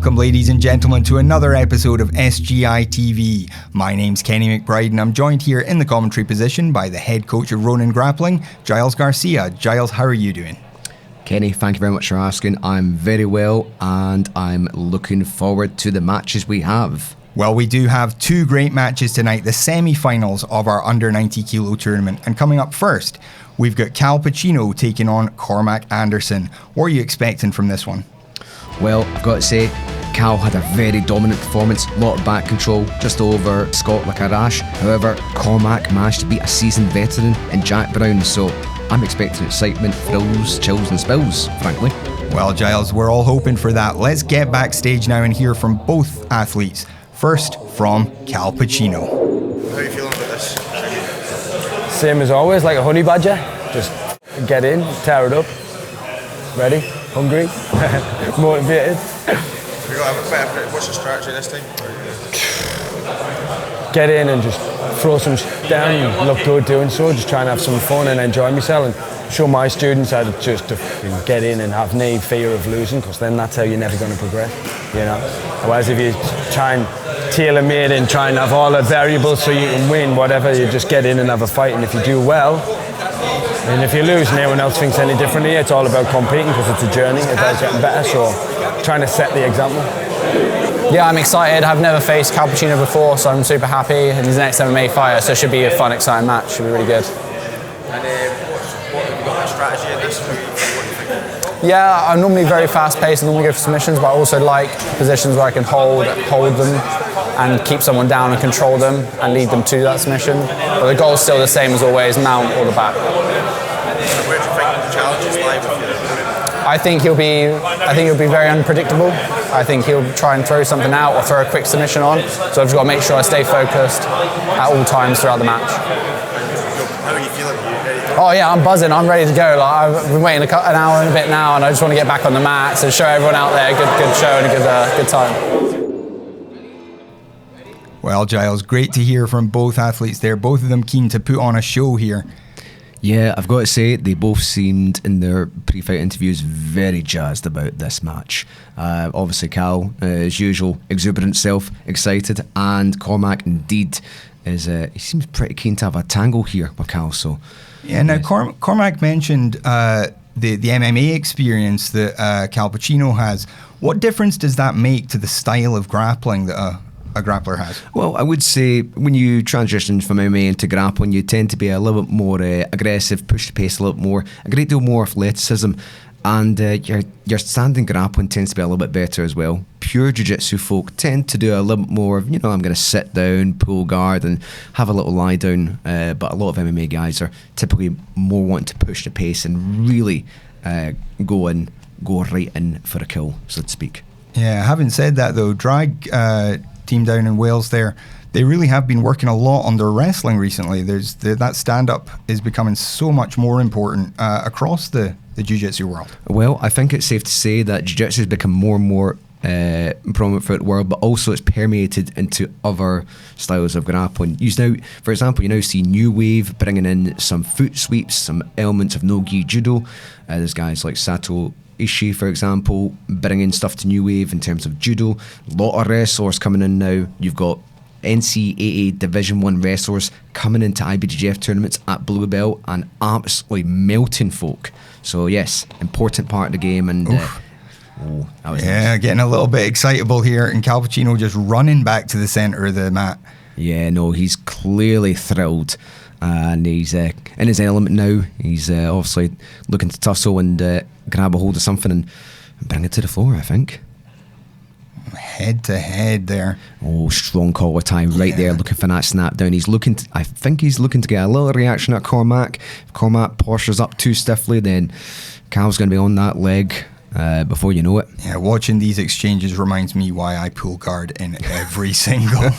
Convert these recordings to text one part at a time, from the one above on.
Welcome, ladies and gentlemen, to another episode of SGI TV. My name's Kenny McBride, and I'm joined here in the commentary position by the head coach of Ronin Grappling, Giles Garcia. Giles, how are you doing? Kenny, thank you very much for asking. I'm very well, and I'm looking forward to the matches we have. Well, we do have two great matches tonight, the semi-finals of our under 90 kilo tournament. And coming up first, we've got Cal Pacino taking on Cormac Anderson. What are you expecting from this one? Well, I've got to say, Cal had a very dominant performance, a lot of back control, just over Scott like a rash. However, Cormac managed to beat a seasoned veteran in Jack Brown, so I'm expecting excitement, thrills, chills and spills, frankly. Well, Giles, we're all hoping for that. Let's get backstage now and hear from both athletes. First, from Cal Pacino. How are you feeling about this? Same as always, like a honey badger. Just get in, tear it up. Ready, hungry, motivated. What's the strategy this time? Get in and just throw some down, look good doing so, just try and have some fun and enjoy myself and show my students how to just to get in and have no fear of losing, because then that's how you're never going to progress, you know. Whereas if you try and tailor-made and try and have all the variables so you can win whatever, you just get in and have a fight, and if you do well, and if you lose and anyone else thinks any differently, it's all about competing because it's a journey, it's about getting better, so trying to set the example. Yeah, I'm excited. I've never faced Cal Pacino before, so I'm super happy. And he's the next MMA fighter, so it should be a fun, exciting match. Should be really good. And what have you got a strategy in this? What do you think? Yeah, I'm normally very fast-paced. I normally go for submissions, but I also like positions where I can hold them and keep someone down and control them and lead them to that submission. But the goal's still the same as always: mount or the back. Where do you think the challenges lie with you? I think he'll be very unpredictable. I think he'll try and throw something out or throw a quick submission on. So I've just got to make sure I stay focused at all times throughout the match. How are you feeling? Oh yeah, I'm buzzing. I'm ready to go. Like, I've been waiting an hour and a bit now, and I just want to get back on the mats and show everyone out there a good show and a good time. Well, Giles, great to hear from both athletes there. Both of them keen to put on a show here. Yeah, I've got to say, they both seemed in their pre-fight interviews very jazzed about this match. Obviously, Cal, as usual, exuberant self, excited, and Cormac indeed is. He seems pretty keen to have a tangle here with Cal. So, yeah. Now, Cormac mentioned the MMA experience that Cal Pacino has. What difference does that make to the style of grappling that a grappler has? Well, I would say when you transition from MMA into grappling, you tend to be a little bit more aggressive, push the pace a little bit more, a great deal more athleticism, and your standing grappling tends to be a little bit better as well. Pure jiu-jitsu folk tend to do a little bit more of, I'm going to sit down, pull guard and have a little lie down, but a lot of MMA guys are typically more wanting to push the pace and really go right in for a kill, so to speak. Yeah, having said that though, drag team down in Wales there, they really have been working a lot on their wrestling recently. That stand-up is becoming so much more important across the jiu-jitsu world. Well, I think it's safe to say that jiu-jitsu has become more and more prominent throughout the world, but also it's permeated into other styles of grappling. For example, you now see New Wave bringing in some foot sweeps, some elements of no-gi judo. There's guys like Sato Ishii, for example, bringing stuff to New Wave in terms of judo. A lot of wrestlers coming in now. You've got NCAA Division 1 wrestlers coming into IBJJF tournaments at Blue Belt and absolutely melting folk. So yes, important part of the game. And that was nice. Getting a little bit excitable here, and Cal Pacino just running back to the centre of the mat. Yeah, no, he's clearly thrilled. And he's in his element now. He's obviously looking to tussle and grab a hold of something and bring it to the floor, I think. Head to head there. Oh, strong collar tie right there, looking for that snap down. I think he's looking to get a little reaction at Cormac. If Cormac postures up too stiffly, then Cal's going to be on that leg before you know it. Yeah, watching these exchanges reminds me why I pull guard in every single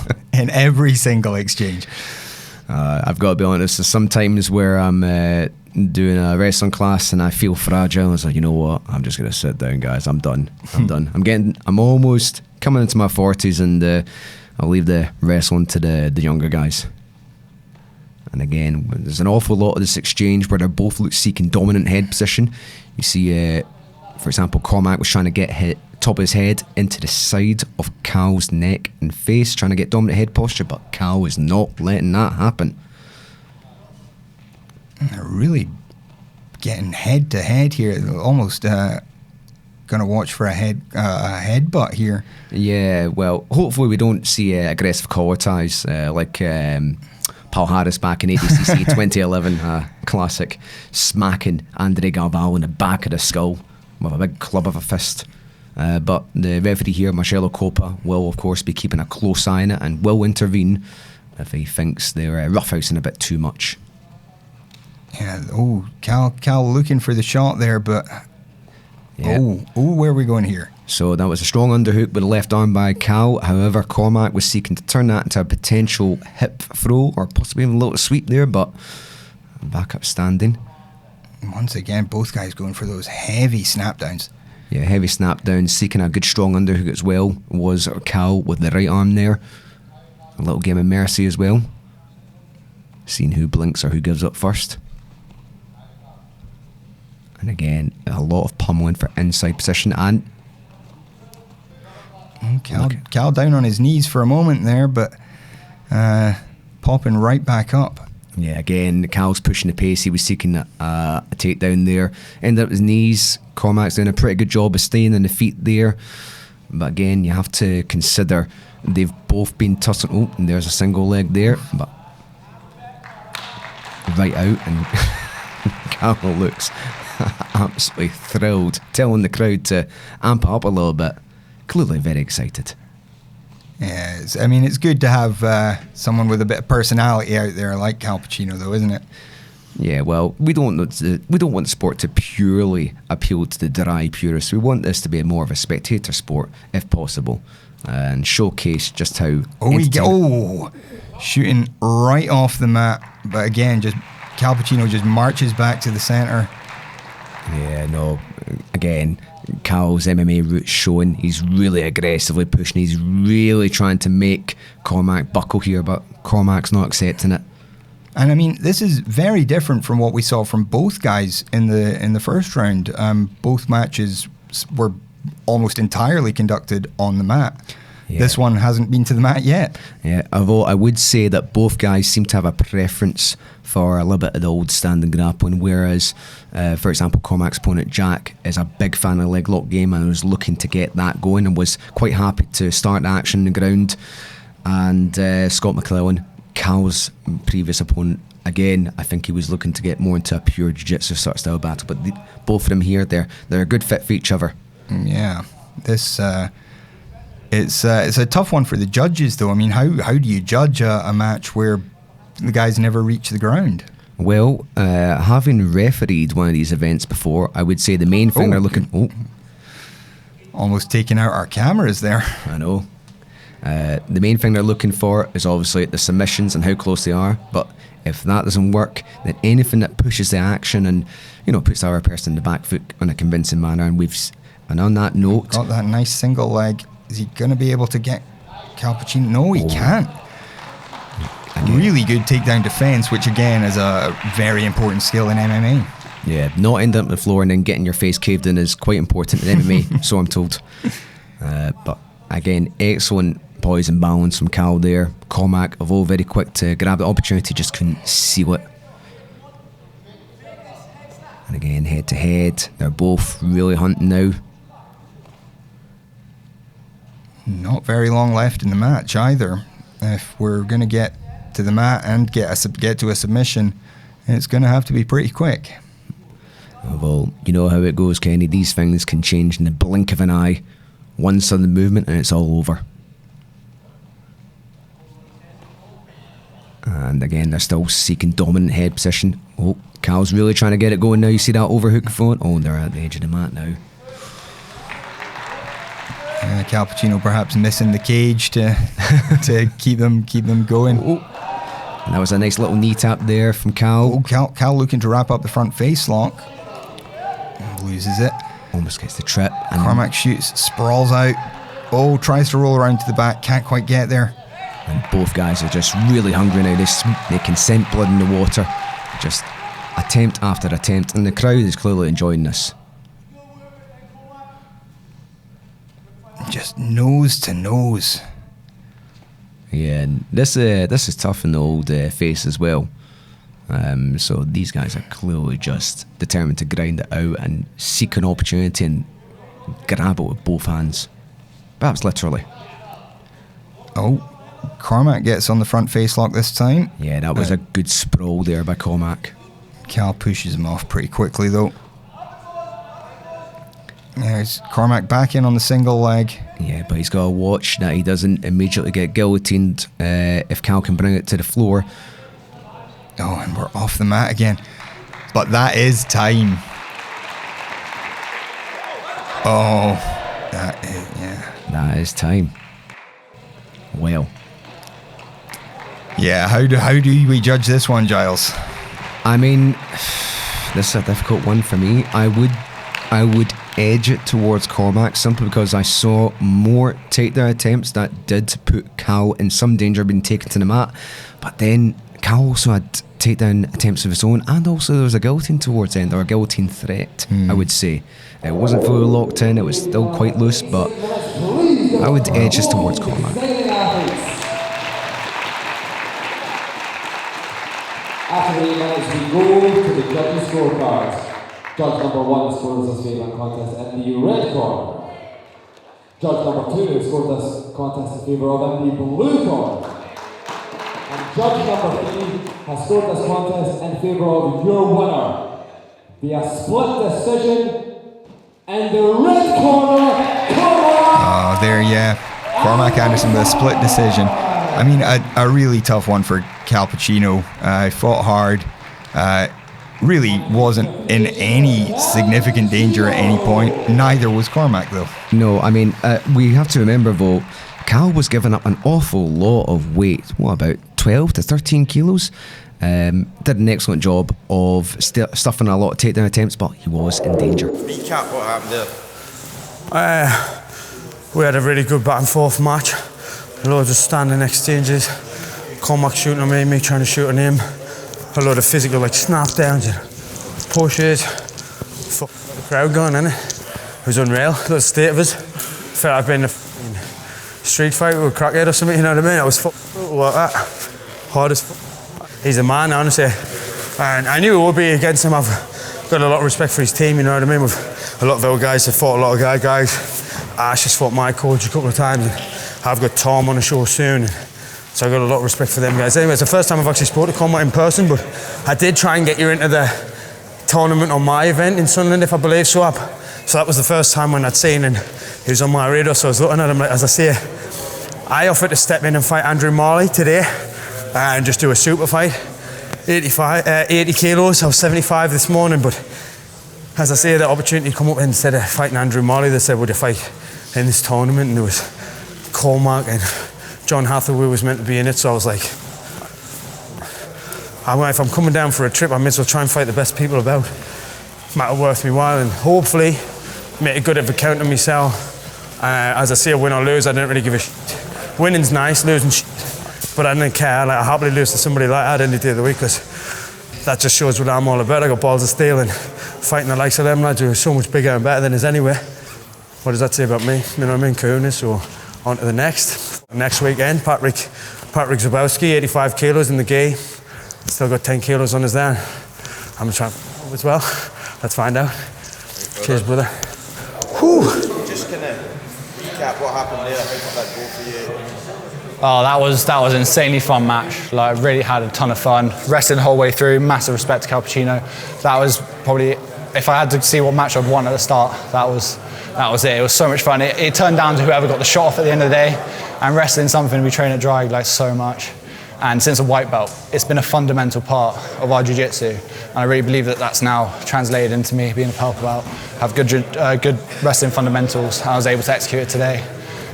exchange. I've got to be honest, there's some times where I'm doing a wrestling class and I feel fragile. I was like, you know what, I'm just going to sit down, guys. I'm done. I'm almost coming into my 40s, and I'll leave the wrestling to the younger guys. And again, there's an awful lot of this exchange where they're both seeking dominant head position. You see, for example, Cormac was trying to get hit top of his head into the side of Cal's neck and face, trying to get dominant head posture, but Cal is not letting that happen. They're really getting head to head here. They're almost going to watch for a headbutt here. Yeah, well, hopefully we don't see aggressive collar ties like Paul Harris back in ADCC 2011, classic, smacking Andre Galvao in the back of the skull with a big club of a fist. But the referee here, Marcelo Copa, will of course be keeping a close eye on it and will intervene if he thinks they're roughhousing a bit too much. Yeah, Cal looking for the shot there, but yeah. Where are we going here? So that was a strong underhook with the left arm by Cal. However, Cormac was seeking to turn that into a potential hip throw or possibly even a little sweep there, but back up standing. Once again, both guys going for those heavy snap downs. Yeah, heavy snap down, seeking a good strong underhook as well was Cal with the right arm there. A little game of mercy as well. Seeing who blinks or who gives up first. And again, a lot of pummeling for inside position. And Cal down on his knees for a moment there, but popping right back up. Yeah, again, Cal's pushing the pace. He was seeking a takedown there. Ended up his knees. Cormac's doing a pretty good job of staying on the feet there. But again, you have to consider they've both been tussling. Oh, and there's a single leg there. But right out, and Cal looks absolutely thrilled, telling the crowd to amp up a little bit. Clearly very excited. Yeah, it's good to have someone with a bit of personality out there like Cal Pacino, though, isn't it? Yeah, well, we don't want the sport to purely appeal to the dry purists. We want this to be more of a spectator sport, if possible, and showcase just how. Shooting right off the mat, but again, just Cal Pacino just marches back to the centre. Yeah, no, again, Cal's MMA route showing. He's really aggressively pushing. He's really trying to make Cormac buckle here, but Cormac's not accepting it. And this is very different from what we saw from both guys in the first round. Both matches were almost entirely conducted on the mat. Yeah. This one hasn't been to the mat yet. Yeah, although I would say that both guys seem to have a preference for a little bit of the old standing grappling, whereas, for example, Cormac's opponent Jack is a big fan of the leg lock game and was looking to get that going and was quite happy to start action on the ground. And Scott McClellan, Cal's previous opponent, again, I think he was looking to get more into a pure jiu-jitsu sort of style battle. But both of them here, they're a good fit for each other. Yeah, this it's a tough one for the judges, though. How do you judge a match where the guys never reach the ground? Well, having refereed one of these events before, I would say the main thing they're looking. Almost taking out our cameras there. I know. The main thing they're looking for is obviously the submissions and how close they are. But if that doesn't work, then anything that pushes the action and puts our person in the back foot on a convincing manner. And on that note, got that nice single leg. Is he going to be able to get Cal Pacino? No, he can't. Really good takedown defense, which again is a very important skill in MMA. Yeah, not ending up on the floor and then getting your face caved in is quite important in MMA, so I'm told. But again, excellent poise and balance from Cal there. Cormac, although very quick to grab the opportunity, just couldn't seal it. And again, head to head, they're both really hunting now. Not very long left in the match either. If we're going to get to the mat and get to a submission, it's going to have to be pretty quick. Well, you know how it goes, Kenny. These things can change in the blink of an eye. One sudden movement and it's all over. And again, they're still seeking dominant head position. Oh, Cal's really trying to get it going now. You see that overhook front? Oh, they're at the edge of the mat now. Cal Pacino perhaps missing the cage to keep them going. And that was a nice little knee tap there from Cal. Cal looking to wrap up the front face lock. Loses it. Almost gets the trip. And Cormac shoots, sprawls out. Tries to roll around to the back, can't quite get there. And both guys are just really hungry now. They can scent blood in the water. Just attempt after attempt. And the crowd is clearly enjoying this. nose to nose. Yeah, and this is tough in the old face as well. So these guys are clearly just determined to grind it out and seek an opportunity and grab it with both hands. Perhaps literally. Oh, Cormac gets on the front face lock this time. Yeah, that was a good sprawl there by Cormac. Cal pushes him off pretty quickly though. There's Cormac back in on the single leg. Yeah, but he's got to watch that he doesn't immediately get guillotined if Cal can bring it to the floor. Oh, and we're off the mat again. But that is time. Oh, That is time. Well. Yeah, how do we judge this one, Giles? I mean, this is a difficult one for me. I would edge it towards Cormac simply because I saw more takedown attempts that did put Cal in some danger of being taken to the mat. But then Cal also had takedown attempts of his own, and also there was a guillotine towards the end, or a guillotine threat, I would say. It wasn't fully locked in, it was still quite loose, but I would edge this towards Cormac. After the event, we go to the judges' scorecards. Judge number 1 scored us favouring contest in the red corner. Judge number 2 scored us contest in favour of in the blue corner. And judge number 3 has scored us contest in favour of your winner via split decision in the red corner, Cormac! Oh, there, yeah. Cormac Anderson with a split decision. I mean, a really tough one for Cal Pacino. He fought hard. Really wasn't in any significant danger at any point. Neither was Cormac, though. No, I mean, we have to remember, though, Cal was giving up an awful lot of weight. What, about 12 to 13 kilos? Did an excellent job of stuffing a lot of takedown attempts, but he was in danger. Recap what happened there. We had a really good back and forth match. Loads of standing exchanges. Cormac shooting at me trying to shoot at him. A lot of physical snap downs and pushes. Fuck the crowd going, innit? It was unreal. The state of us. Felt like I'd been in a street fight with a crackhead or something, you know what I mean? I was like that. Hard as fuck. He's a man, honestly. And I knew it would be against him. I've got a lot of respect for his team, you know what I mean? With a lot of our guys have fought a lot of guys. Ash has fought my coach a couple of times. And I've got Tom on the show soon. And so I've got a lot of respect for them guys. Anyway, it's the first time I've actually spoken to Cormac in person, but I did try and get you into the tournament on my event in Sunderland, if I believe so. So that was the first time when I'd seen, and he was on my radar, so I was looking at him, like, as I say, I offered to step in and fight Andrew Marley today and just do a super fight. 80 kilos, I was 75 this morning, but as I say, the opportunity come up, instead of fighting Andrew Marley, they said, would you fight in this tournament? And there was Cormac and John Hathaway was meant to be in it, so I was like, if I'm coming down for a trip, I may as well try and fight the best people about. Matter worth me while, and hopefully make a good account of myself. As I say, win or lose, I don't really give a shit. Winning's nice, losing shit, but I don't care. Like, I happily lose to somebody like that any day of the week, because that just shows what I'm all about. I got balls of steel, and fighting the likes of them lads who are so much bigger and better than us anyway. What does that say about me? You know what I mean? Coolness. Or on to the next weekend. Patrick Zabowski, 85 kilos in the gi. Still got 10 kilos on us there. I'm trying as well. Let's find out. Cheers, brother. Whew. Just kind of recap what happened there. How did that go for you? Oh, that was an insanely fun match. Like, really had a ton of fun. Wrestling the whole way through. Massive respect to Cal Pacino. That was probably, if I had to see what match I'd won at the start, that was it. It was so much fun. It turned down to whoever got the shot off at the end of the day. And wrestling something we train at Drag like so much. And since a white belt, it's been a fundamental part of our jiu-jitsu. And I really believe that that's now translated into me being a purple belt. Have good wrestling fundamentals. I was able to execute it today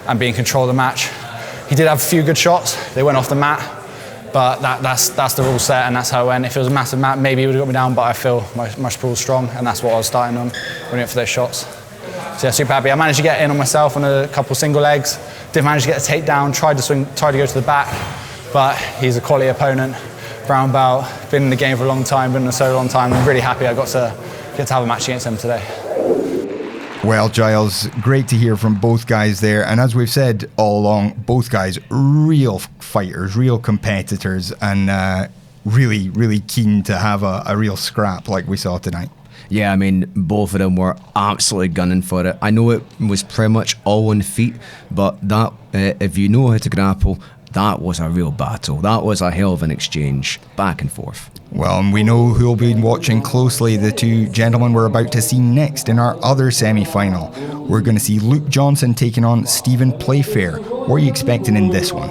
and be in control of the match. He did have a few good shots. They went off the mat, but that's the rule set, and that's how it went. If it was a massive mat, maybe he would have got me down, but I feel my sprawl strong, and that's what I was starting on when I went for those shots. So yeah, super happy. I managed to get in on myself on a couple single legs. Didn't manage to get a takedown. Tried to go to the back, but he's a quality opponent. Brown belt, been in the game for a long time, been in a so long time. I'm really happy I got to have a match against him today. Well, Giles, great to hear from both guys there. And as we've said all along, both guys, real fighters, real competitors, and really, really keen to have a real scrap like we saw tonight. Yeah, I mean, both of them were absolutely gunning for it. I know it was pretty much all on feet, but that, if you know how to grapple, that was a real battle. That was a hell of an exchange, back and forth. Well, and we know who'll be watching closely, the two gentlemen we're about to see next in our other semi-final. We're going to see Luke Johnson taking on Stephen Playfair. What are you expecting in this one?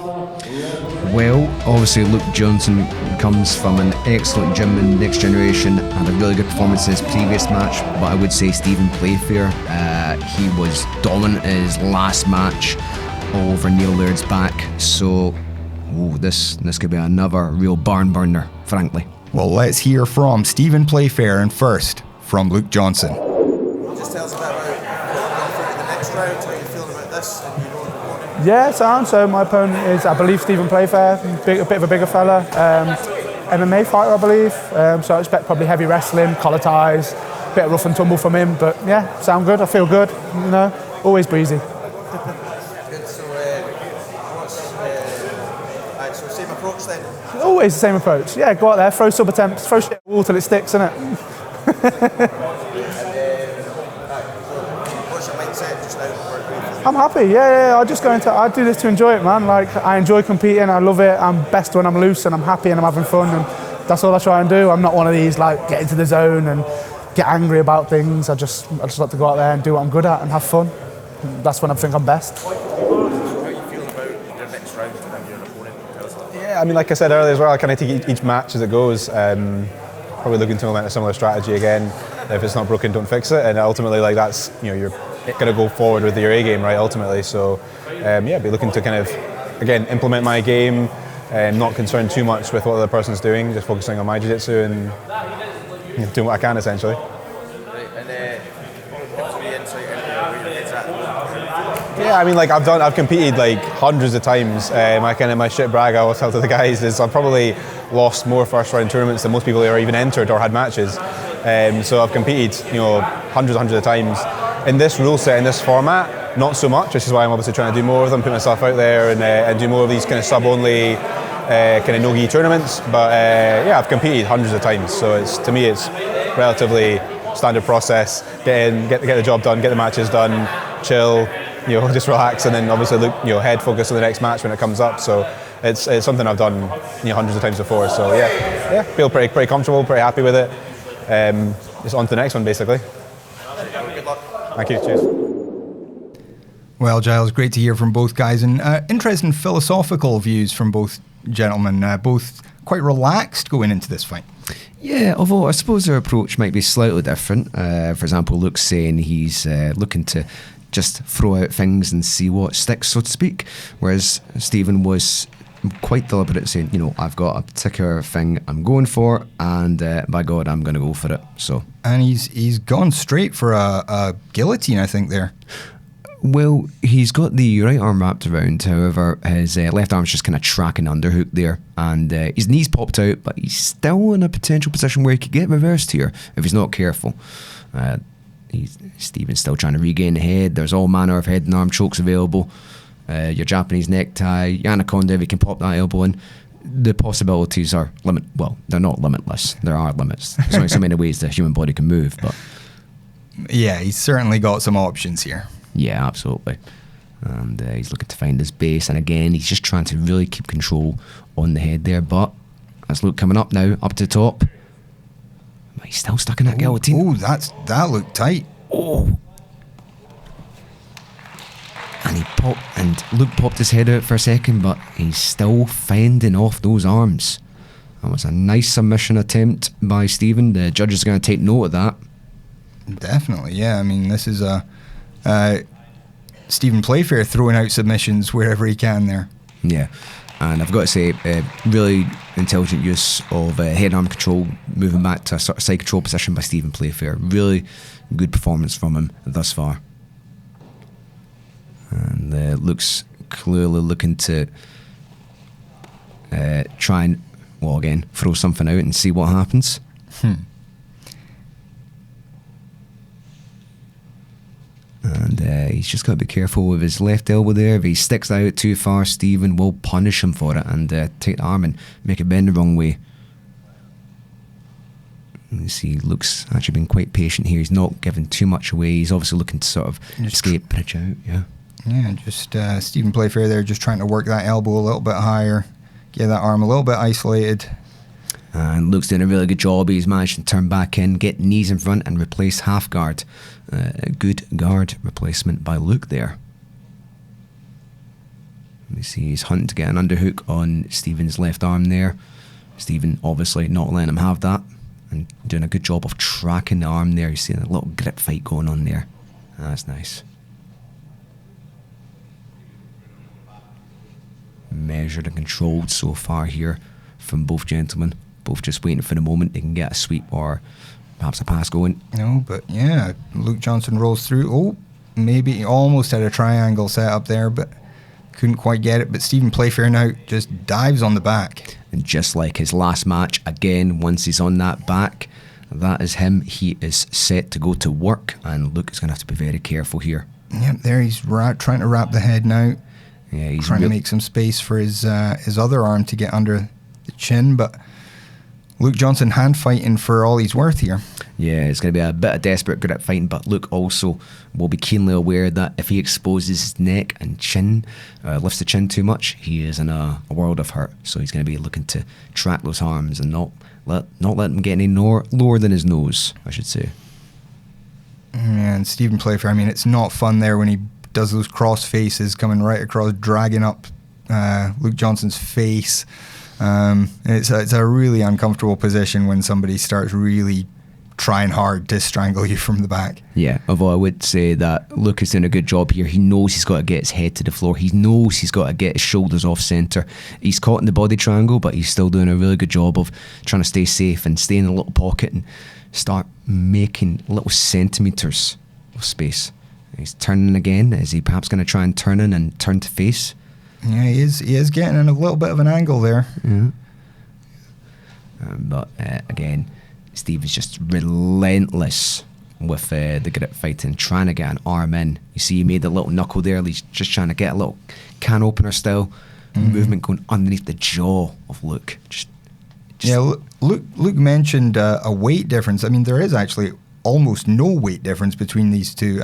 Well, obviously Luke Johnson comes from an excellent gym in Next Generation, had a really good performance in his previous match, but I would say Stephen Playfair, he was dominant in his last match all over Neil Laird's back, so this could be another real barn burner, frankly. Well, let's hear from Stephen Playfair, and first from Luke Johnson. Just tell us a bit about going through the next round, how you feeling about this, and your own opponent. Yeah, so my opponent is, I believe, Stephen Playfair, a bit of a bigger fella, MMA fighter, I believe, so I expect probably heavy wrestling, collar ties, bit of rough and tumble from him, but yeah, sound good, I feel good, you know, always breezy. Good, so so same approach then? Always the same approach. Yeah, go out there, throw sub attempts, throw shit at the wall till it sticks, innit? What's your mindset just now? I'm happy, yeah. I do this to enjoy it, man. Like, I enjoy competing, I love it. I'm best when I'm loose and I'm happy and I'm having fun, and that's all I try and do. I'm not one of these, like, get into the zone and get angry about things. I just like to go out there and do what I'm good at and have fun. That's when I think I'm best. How are you feeling about your next round and your opponent? Yeah, I mean, like I said earlier as well, I kind of take each match as it goes. Probably looking to implement a similar strategy again. If it's not broken, don't fix it. And ultimately, like, that's, you know, you're going to go forward with your A game, right? Ultimately, so yeah, be looking to kind of again implement my game, and not concerned too much with what the other person's doing. Just focusing on my jiu-jitsu and, you know, doing what I can essentially. Right, and what's the insight into where your head's at? Yeah, I mean, like I've competed like hundreds of times. My shit brag I always tell to the guys is I've probably lost more first round tournaments than most people who are even entered or had matches. So I've competed, you know, hundreds of times. In this rule set, in this format, not so much, which is why I'm obviously trying to do more of them, put myself out there and do more of these kind of sub-only kind of no-gi tournaments. But yeah, I've competed hundreds of times, so to me it's relatively standard process. Get in, get the job done, get the matches done, chill, you know, just relax, and then obviously look, you know, head focus on the next match when it comes up. So it's something I've done, you know, hundreds of times before. So yeah, feel pretty comfortable, pretty happy with it. Just on to the next one, basically. Good luck. Thank you. Cheers. Well, Giles, great to hear from both guys, and interesting philosophical views from both gentlemen, both quite relaxed going into this fight. Yeah, although I suppose their approach might be slightly different. For example, Luke's saying he's looking to just throw out things and see what sticks, so to speak, whereas Stephen was quite deliberate, saying, you know, I've got a particular thing I'm going for, and by God, I'm going to go for it. So, and he's gone straight for a guillotine, I think, there. Well, he's got the right arm wrapped around, however, his left arm's just kind of tracking underhook there, and his knees popped out, but he's still in a potential position where he could get reversed here if he's not careful. Stephen's still trying to regain the head. There's all manner of head and arm chokes available. Your Japanese necktie, your anaconda, if you can pop that elbow in. The possibilities are well, they're not limitless. There are limits. There's only so many ways the human body can move, but yeah, he's certainly got some options here. Yeah, absolutely. And he's looking to find his base, and again, he's just trying to really keep control on the head there. But that's Luke coming up now, up to the top. But he's still stuck in that guillotine. Oh, that looked tight. Oh. And Luke popped his head out for a second, but he's still fending off those arms. That was a nice submission attempt by Stephen. The judges are going to take note of that. Definitely, yeah. I mean, this is Stephen Playfair throwing out submissions wherever he can there. Yeah. And I've got to say, really intelligent use of head arm control, moving back to a sort of side control position by Stephen Playfair. Really good performance from him thus far. And Luke's clearly looking to try and, well, again, throw something out and see what happens. he's just got to be careful with his left elbow there. If he sticks out too far, Stephen will punish him for it and take the arm and make it bend the wrong way. You see, Luke's actually been quite patient here. He's not giving too much away. He's obviously looking to sort of escape, pitch out. Yeah, just Stephen Playfair there, just trying to work that elbow a little bit higher, get that arm a little bit isolated. And Luke's doing a really good job. He's managed to turn back in, get knees in front and replace half guard. A good guard replacement by Luke there. You see he's hunting to get an underhook on Stephen's left arm there. Stephen obviously not letting him have that and doing a good job of tracking the arm there. You see a little grip fight going on there. That's nice. Measured and controlled so far here from both gentlemen. Both just waiting for the moment they can get a sweep or perhaps a pass going. No, but yeah, Luke Johnson rolls through. Oh, maybe he almost had a triangle set up there, but couldn't quite get it. But Stephen Playfair now just dives on the back. And just like his last match, again, once he's on that back, that is him. He is set to go to work, and Luke is going to have to be very careful here. Yep, there he's trying to wrap the head now. Yeah, he's trying to make some space for his other arm to get under the chin, but Luke Johnson hand fighting for all he's worth here. Yeah, it's going to be a bit of desperate grip fighting, but Luke also will be keenly aware that if he exposes his neck and chin, lifts the chin too much, he is in a world of hurt. So he's going to be looking to track those arms and not let him get any lower than his nose, I should say. And Stephen Playfair, I mean, it's not fun there when he does those cross faces coming right across, dragging up Luke Johnson's face. It's a really uncomfortable position when somebody starts really trying hard to strangle you from the back. Yeah, although I would say that Luke is doing a good job here. He knows he's got to get his head to the floor. He knows he's got to get his shoulders off centre. He's caught in the body triangle, but he's still doing a really good job of trying to stay safe and stay in a little pocket and start making little centimetres of space. He's turning again. Is he perhaps going to try and turn in and turn to face? Yeah, he is getting in a little bit of an angle there. Yeah. But again, Steve is just relentless with the grip fighting, trying to get an arm in. You see he made a little knuckle there. He's just trying to get a little can opener style movement going underneath the jaw of Luke. Yeah, Luke mentioned a weight difference. I mean, there is actually almost no weight difference between these two.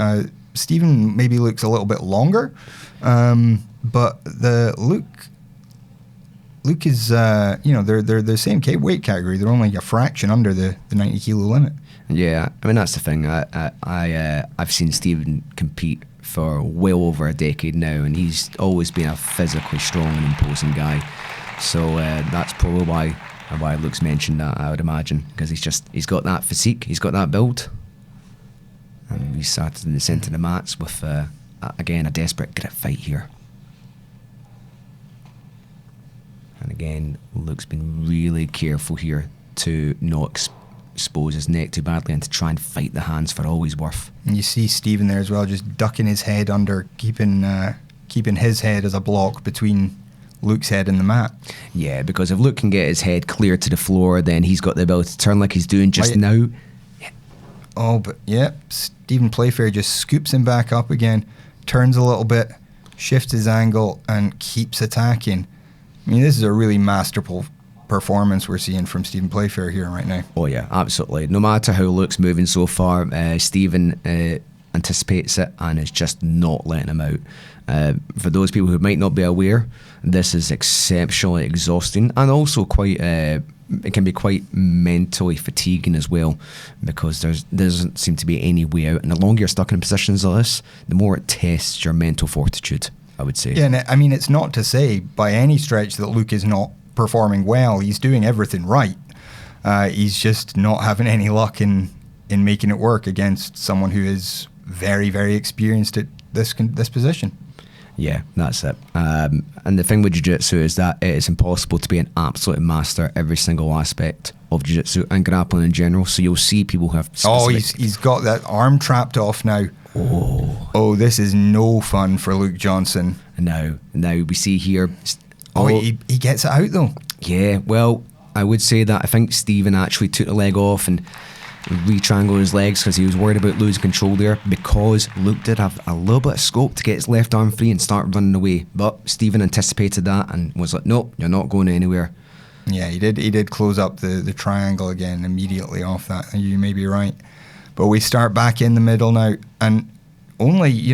Stephen maybe looks a little bit longer, but the Luke is they're the same weight category. They're only a fraction under the 90 kilo limit. Yeah, I mean that's the thing. I've seen Stephen compete for well over a decade now, and he's always been a physically strong and imposing guy. So that's probably why Luke's mentioned that, I would imagine, because he's got that physique, he's got that build. And we started in the centre of the mats with, again, a desperate grip fight here. And again, Luke's been really careful here to not expose his neck too badly and to try and fight the hands for all he's worth. And you see Stephen there as well, just ducking his head under, keeping his head as a block between Luke's head and the mat. Yeah, because if Luke can get his head clear to the floor, then he's got the ability to turn like he's doing just now. Oh, but yeah, Stephen Playfair just scoops him back up again, turns a little bit, shifts his angle, and keeps attacking. I mean, this is a really masterful performance we're seeing from Stephen Playfair here right now. Oh yeah, absolutely. No matter how Luke's moving so far, Stephen anticipates it and is just not letting him out. For those people who might not be aware, this is exceptionally exhausting and also quite it can be quite mentally fatiguing as well, because there doesn't seem to be any way out, and the longer you're stuck in positions like this, the more it tests your mental fortitude, I would say. Yeah, and I mean, it's not to say by any stretch that Luke is not performing well. He's doing everything right. He's just not having any luck in making it work against someone who is very, very experienced at this position. Yeah, that's it. And the thing with jiu-jitsu is that it is impossible to be an absolute master at every single aspect of jiu-jitsu and grappling in general. So you'll see people who have specific... Oh, he's got that arm trapped off now. Oh, this is no fun for Luke Johnson. Now we see here... He gets it out though. Yeah, well, I would say that I think Stephen actually took the leg off, and re-triangle his legs because he was worried about losing control there, because Luke did have a little bit of scope to get his left arm free and start running away. But Stephen anticipated that and was like, nope, you're not going anywhere. Yeah, he did close up the triangle again immediately off that. You may be right. But we start back in the middle now, and only,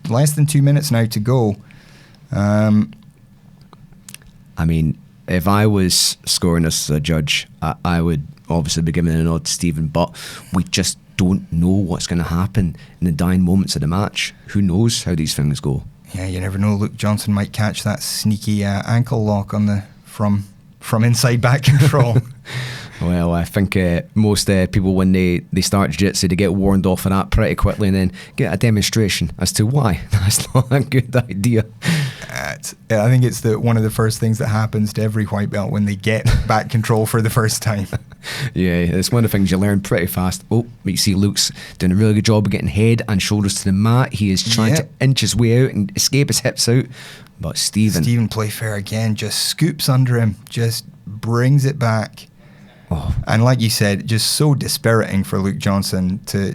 less than 2 minutes now to go. I mean, if I was scoring this as a judge, I would obviously be giving a nod to Stephen, but we just don't know what's going to happen in the dying moments of the match. Who knows how these things go? Yeah, you never know. Luke Johnson might catch that sneaky ankle lock on from inside back control. Well, I think most people, when they start jiu-jitsu, they get warned off of that pretty quickly and then get a demonstration as to why that's not a good idea. I think it's one of the first things that happens to every white belt when they get back control for the first time. Yeah, it's one of the things you learn pretty fast. Oh, but you see Luke's doing a really good job of getting head and shoulders to the mat. He is trying to inch his way out and escape his hips out. But Stephen Playfair again just scoops under him, just brings it back. Oh. And like you said, just so dispiriting for Luke Johnson to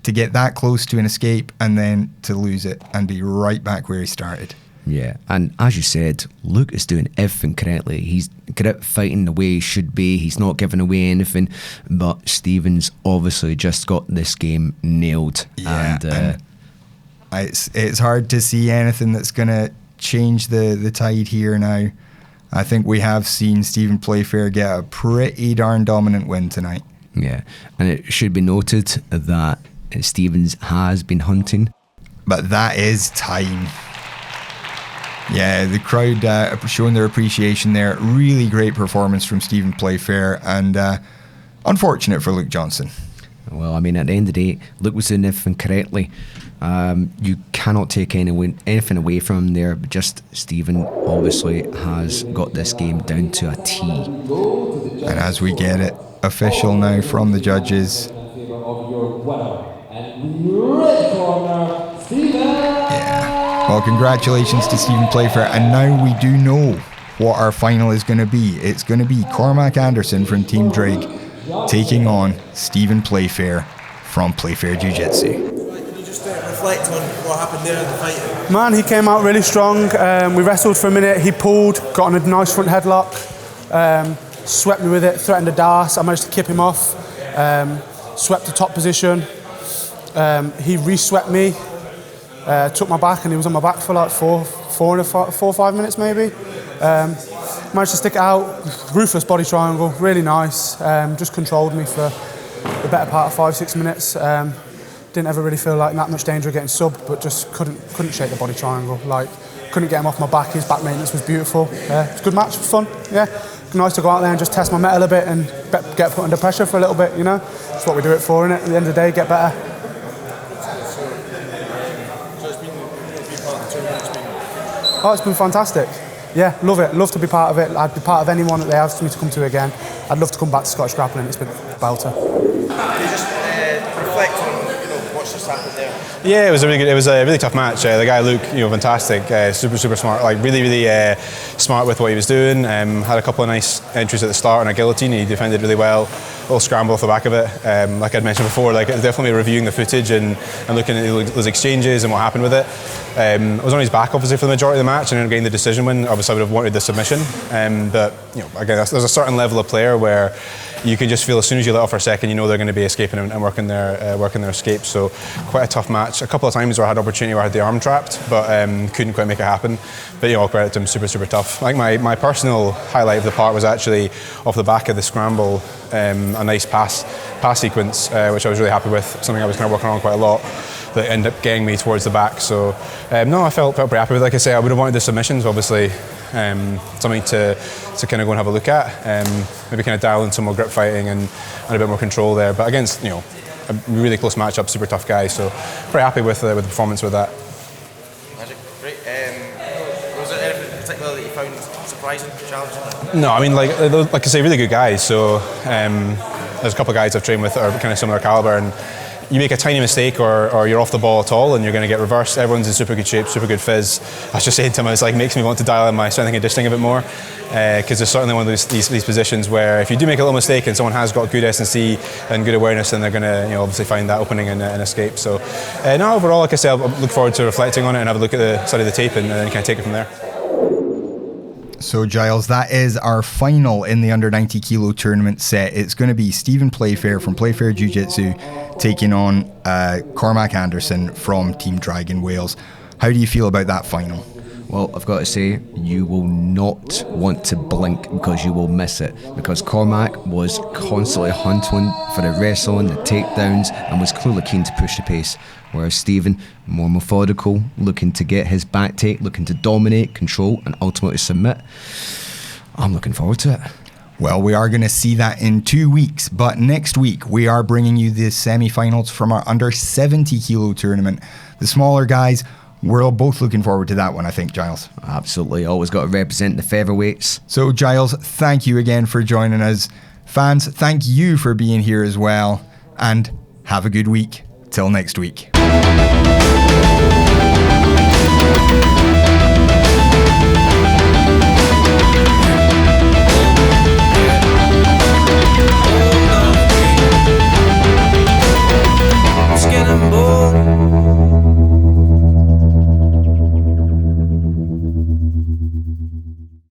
get that close to an escape and then to lose it and be right back where he started. Yeah, and as you said, Luke is doing everything correctly. He's grip fighting the way he should be. He's not giving away anything. But Stephen's obviously just got this game nailed. Yeah, and it's hard to see anything that's going to change the tide here now. I think we have seen Stephen Playfair get a pretty darn dominant win tonight. Yeah, and it should be noted that Stevens has been hunting. But that is time. Yeah, the crowd showing their appreciation there. Really great performance from Stephen Playfair, and unfortunate for Luke Johnson. Well, I mean, at the end of the day, Luke was doing everything correctly. You cannot take anything away from him there, but just Stephen obviously has got this game down to a T. And as we get it official now from the judges. Yeah. Well, congratulations to Stephen Playfair, and now we do know what our final is going to be. It's going to be Cormac Anderson from Team Drake taking on Stephen Playfair from Playfair Jiu-Jitsu. Reflect on what happened there in the fight. Man, he came out really strong. We wrestled for a minute. He pulled, got on a nice front headlock, swept me with it, threatened a dart. I managed to kip him off, swept the top position. He re-swept me, took my back, and he was on my back for like four or 5 minutes maybe. Managed to stick it out, ruthless body triangle, really nice. Just controlled me for the better part of 5-6 minutes. Didn't ever really feel like that much danger of getting subbed, but just couldn't shake the body triangle. Like, couldn't get him off my back. His back maintenance was beautiful. It was a good match, it was fun. Yeah, nice to go out there and just test my mettle a bit and get put under pressure for a little bit. That's what we do it for, innit? At the end of the day, get better. Oh, it's been fantastic. Yeah, love it. Love to be part of it. I'd be part of anyone that they asked me to come to again. I'd love to come back to Scottish Grappling. It's been a belter. Can you just reflect on what's just happened there? Yeah, it was a really tough match. The guy Luke, fantastic, super smart, like really smart with what he was doing. Had a couple of nice entries at the start on a guillotine. He defended really well. A little scramble off the back of it. Like I'd mentioned before, like definitely reviewing the footage and looking at those exchanges and what happened with it. I was on his back obviously for the majority of the match and then getting the decision win. Obviously I would have wanted the submission, but again, there's a certain level of player where you can just feel as soon as you let off for a second, they're going to be escaping and working their escape. So quite a tough match. A couple of times where I had opportunity where I had the arm trapped, but couldn't quite make it happen. But all credit to him, super tough. I think my personal highlight of the part was actually off the back of the scramble, a nice pass sequence, which I was really happy with. Something I was kind of working on quite a lot, that ended up getting me towards the back. So I felt pretty happy with it. Like I say, I would have wanted the submissions, obviously. Something to kind of go and have a look at. Maybe kind of dial in some more grip fighting and a bit more control there. But against a really close matchup, super tough guy. So pretty happy with the performance with that. Magic, great. Was there anything in particular that you found surprising, challenging? No, I mean like I say, really good guys. So there's a couple of guys I've trained with that are kind of similar caliber, and you make a tiny mistake or you're off the ball at all and you're going to get reversed. Everyone's in super good shape, super good fizz. I was just saying to him, it's like makes me want to dial in my strength and conditioning a bit more, because there's certainly one of these positions where if you do make a little mistake and someone has got good S&C and good awareness, then they're going to obviously find that opening and escape. So no, overall, like I said, I look forward to reflecting on it and have a look at the study of the tape and then kind of take it from there. So Giles, that is our final in the under 90 kilo tournament set. It's going to be Stephen Playfair from Playfair Jiu-Jitsu taking on Cormac Anderson from Team Dragon Wales. How do you feel about that final? Well, I've got to say, you will not want to blink because you will miss it. Because Cormac was constantly hunting for the wrestling, the takedowns, and was clearly keen to push the pace. Whereas Stephen, more methodical, looking to get his back take, looking to dominate, control, and ultimately submit. I'm looking forward to it. Well, we are going to see that in 2 weeks, but next week we are bringing you the semi-finals from our under 70 kilo tournament. The smaller guys, we're both looking forward to that one, I think, Giles. Absolutely. Always got to represent the featherweights. So, Giles, thank you again for joining us. Fans, thank you for being here as well. And have a good week. Till next week.